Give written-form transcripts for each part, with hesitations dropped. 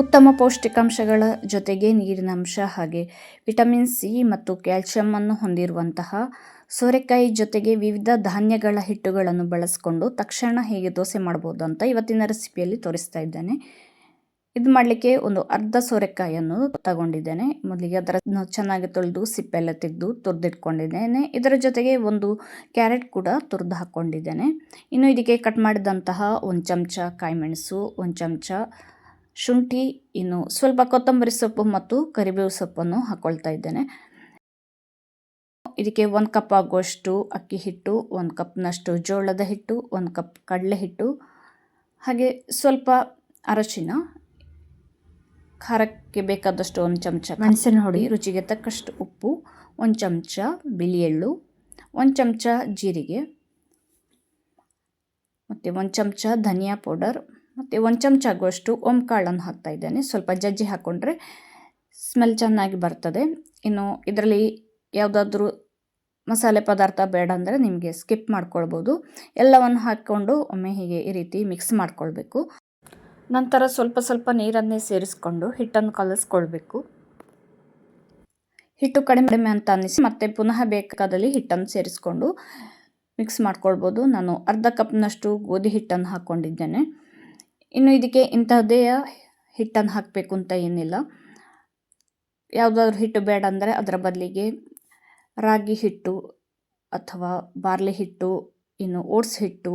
ಉತ್ತಮ ಪೌಷ್ಟಿಕಾಂಶಗಳ ಜೊತೆಗೆ ನೀರಿನಂಶ ಹಾಗೆ ವಿಟಮಿನ್ ಸಿ ಮತ್ತು ಕ್ಯಾಲ್ಶಿಯಂ ಹೊಂದಿರುವಂತಹ ಸೋರೆಕಾಯಿ ಜೊತೆಗೆ ವಿವಿಧ ಧಾನ್ಯಗಳ ಹಿಟ್ಟುಗಳನ್ನು ಬಳಸಿಕೊಂಡು ತಕ್ಷಣ ಹೇಗೆ ದೋಸೆ ಮಾಡ್ಬೋದು ಅಂತ ಇವತ್ತಿನ ರೆಸಿಪಿಯಲ್ಲಿ ತೋರಿಸ್ತಾ ಇದ್ದೇನೆ. ಇದು ಮಾಡಲಿಕ್ಕೆ ಒಂದು ಅರ್ಧ ಸೋರೆಕಾಯಿಯನ್ನು ತಗೊಂಡಿದ್ದೇನೆ. ಮೊದಲಿಗೆ ಅದನ್ನು ಚೆನ್ನಾಗಿ ತೊಳೆದು ಸಿಪ್ಪೆಲ್ಲ ತೆಗೆದು ತುರಿದಿಟ್ಕೊಂಡಿದ್ದೇನೆ. ಇದರ ಜೊತೆಗೆ ಒಂದು ಕ್ಯಾರೆಟ್ ಕೂಡ ತುರಿದು ಹಾಕ್ಕೊಂಡಿದ್ದೇನೆ. ಇನ್ನು ಇದಕ್ಕೆ ಕಟ್ ಮಾಡಿದಂತಹ ಒಂದು ಚಮಚ ಕಾಯಿಮೆಣಸು, ಒಂದು ಚಮಚ ಶುಂಠಿ, ಇನ್ನು ಸ್ವಲ್ಪ ಕೊತ್ತಂಬರಿ ಸೊಪ್ಪು ಮತ್ತು ಕರಿಬೇವು ಸೊಪ್ಪನ್ನು ಹಾಕ್ಕೊಳ್ತಾ ಇದ್ದೇನೆ. ಇದಕ್ಕೆ 1 ಕಪ್ ಆಗುವಷ್ಟು ಅಕ್ಕಿ ಹಿಟ್ಟು, 1 ಕಪ್ನಷ್ಟು ಜೋಳದ ಹಿಟ್ಟು, 1 ಕಪ್ ಕಡಲೆ ಹಿಟ್ಟು, ಹಾಗೆ ಸ್ವಲ್ಪ ಅರಶಿನ, ಖಾರಕ್ಕೆ ಬೇಕಾದಷ್ಟು 1 ಚಮಚ ಮೆಣಸಿನ ಹುಡಿ, ರುಚಿಗೆ ತಕ್ಕಷ್ಟು ಉಪ್ಪು, 1 ಚಮಚ ಬಿಳಿ ಎಳ್ಳು, 1 ಚಮಚ ಜೀರಿಗೆ ಮತ್ತು 1 ಚಮಚ ಧನಿಯಾ ಪೌಡರ್ ಮತ್ತು 1 ಚಮಚ ಆಗುವಷ್ಟು ಓಂಕಾಳನ್ನು ಹಾಕ್ತಾ ಇದ್ದೇನೆ. ಸ್ವಲ್ಪ ಜಜ್ಜಿ ಹಾಕ್ಕೊಂಡ್ರೆ ಸ್ಮೆಲ್ ಚೆನ್ನಾಗಿ ಬರ್ತದೆ. ಇನ್ನು ಇದರಲ್ಲಿ ಯಾವುದಾದ್ರೂ ಮಸಾಲೆ ಪದಾರ್ಥ ಬೇಡ ಅಂದರೆ ನಿಮಗೆ ಸ್ಕಿಪ್ ಮಾಡ್ಕೊಳ್ಬೋದು. ಎಲ್ಲವನ್ನು ಹಾಕ್ಕೊಂಡು ಒಮ್ಮೆ ಹೀಗೆ ಈ ರೀತಿ ಮಿಕ್ಸ್ ಮಾಡ್ಕೊಳ್ಬೇಕು. ನಂತರ ಸ್ವಲ್ಪ ಸ್ವಲ್ಪ ನೀರನ್ನೇ ಸೇರಿಸ್ಕೊಂಡು ಹಿಟ್ಟನ್ನು ಕಲಿಸ್ಕೊಳ್ಬೇಕು. ಹಿಟ್ಟು ಕಡಿಮೆ ಅಂತ ಅನ್ನಿಸಿ ಮತ್ತೆ ಪುನಃ ಬೇಕಾದಲ್ಲಿ ಹಿಟ್ಟನ್ನು ಸೇರಿಸ್ಕೊಂಡು ಮಿಕ್ಸ್ ಮಾಡ್ಕೊಳ್ಬೋದು. ನಾನು ಅರ್ಧ ಕಪ್ನಷ್ಟು ಗೋಧಿ ಹಿಟ್ಟನ್ನು ಹಾಕ್ಕೊಂಡಿದ್ದೇನೆ. ಇನ್ನು ಇದಕ್ಕೆ ಇಂತಹದ್ದೇ ಹಿಟ್ಟನ್ನು ಹಾಕಬೇಕು ಅಂತ ಏನಿಲ್ಲ. ಯಾವುದಾದ್ರೂ ಹಿಟ್ಟು ಬೇಡ ಅಂದರೆ ಅದರ ಬದಲಿಗೆ ರಾಗಿ ಹಿಟ್ಟು ಅಥವಾ ಬಾರ್ಲಿ ಹಿಟ್ಟು, ಇನ್ನು ಓಟ್ಸ್ ಹಿಟ್ಟು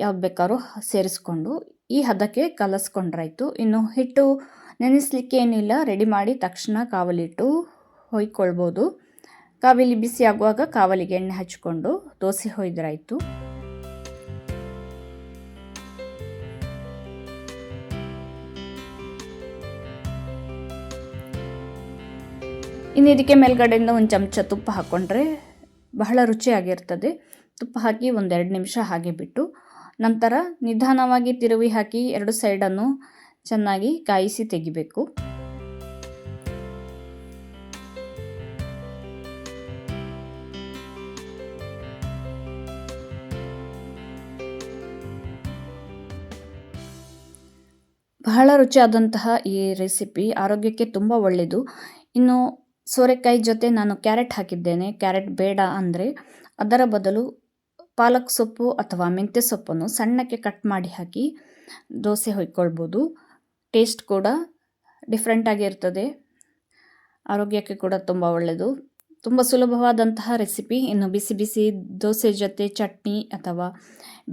ಯಾವ್ದು ಬೇಕಾದ್ರೂ ಸೇರಿಸ್ಕೊಂಡು ಈ ಹದಕ್ಕೆ ಕಲಸ್ಕೊಂಡ್ರಾಯ್ತು. ಇನ್ನು ಹಿಟ್ಟು ನೆನೆಸಲಿಕ್ಕೆ ಏನಿಲ್ಲ, ರೆಡಿ ಮಾಡಿ ತಕ್ಷಣ ಕಾವಲಿಟ್ಟು ಹೊಯ್ಕೊಳ್ಬೋದು. ಕಾವಿಲಿ ಬಿಸಿ ಆಗುವಾಗ ಕಾವಲಿಗೆ ಎಣ್ಣೆ ಹಚ್ಕೊಂಡು ದೋಸೆ ಹೊಯ್ದ್ರಾಯ್ತು. ಇನ್ನು ಇದಕ್ಕೆ ಮೇಲ್ಗಡೆಯಿಂದ 1 ಚಮಚ ತುಪ್ಪ ಹಾಕ್ಕೊಂಡ್ರೆ ಬಹಳ ರುಚಿಯಾಗಿರ್ತದೆ. ತುಪ್ಪ ಹಾಕಿ 1-2 ನಿಮಿಷ ಹಾಗೆ ಬಿಟ್ಟು ನಂತರ ನಿಧಾನವಾಗಿ ತಿರುವಿ ಹಾಕಿ 2 ಸೈಡನ್ನು ಚೆನ್ನಾಗಿ ಕಾಯಿಸಿ ತೆಗಿಬೇಕು. ಬಹಳ ರುಚಿಯಾದಂತಹ ಈ ರೆಸಿಪಿ ಆರೋಗ್ಯಕ್ಕೆ ತುಂಬ ಒಳ್ಳೆಯದು. ಇನ್ನು ಸೋರೆಕಾಯಿ ಜೊತೆ ನಾನು ಕ್ಯಾರೆಟ್ ಹಾಕಿದ್ದೇನೆ. ಕ್ಯಾರೆಟ್ ಬೇಡ ಅಂದರೆ ಅದರ ಬದಲು ಪಾಲಕ್ ಸೊಪ್ಪು ಅಥವಾ ಮೆಂತ್ಯ ಸೊಪ್ಪನ್ನು ಸಣ್ಣಕ್ಕೆ ಕಟ್ ಮಾಡಿ ಹಾಕಿ ದೋಸೆ ಹೊಯ್ಕೊಳ್ಬೋದು. ಟೇಸ್ಟ್ ಕೂಡ ಡಿಫ್ರೆಂಟಾಗಿರ್ತದೆ, ಆರೋಗ್ಯಕ್ಕೆ ಕೂಡ ತುಂಬ ಒಳ್ಳೆಯದು. ತುಂಬ ಸುಲಭವಾದಂತಹ ರೆಸಿಪಿ. ಇನ್ನು ಬಿಸಿ ಬಿಸಿ ದೋಸೆ ಜೊತೆ ಚಟ್ನಿ ಅಥವಾ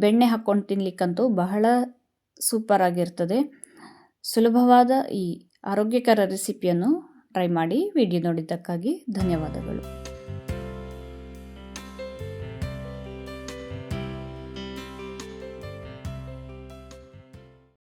ಬೆಣ್ಣೆ ಹಾಕ್ಕೊಂಡು ತಿನ್ನಲಿಕ್ಕಂತೂ ಬಹಳ ಸೂಪರ್ ಆಗಿರ್ತದೆ. ಸುಲಭವಾದ ಈ ಆರೋಗ್ಯಕರ ರೆಸಿಪಿಯನ್ನು ಟ್ರೈ ಮಾಡಿ. ವಿಡಿಯೋ ನೋಡಿದ್ದಕ್ಕಾಗಿ ಧನ್ಯವಾದಗಳು.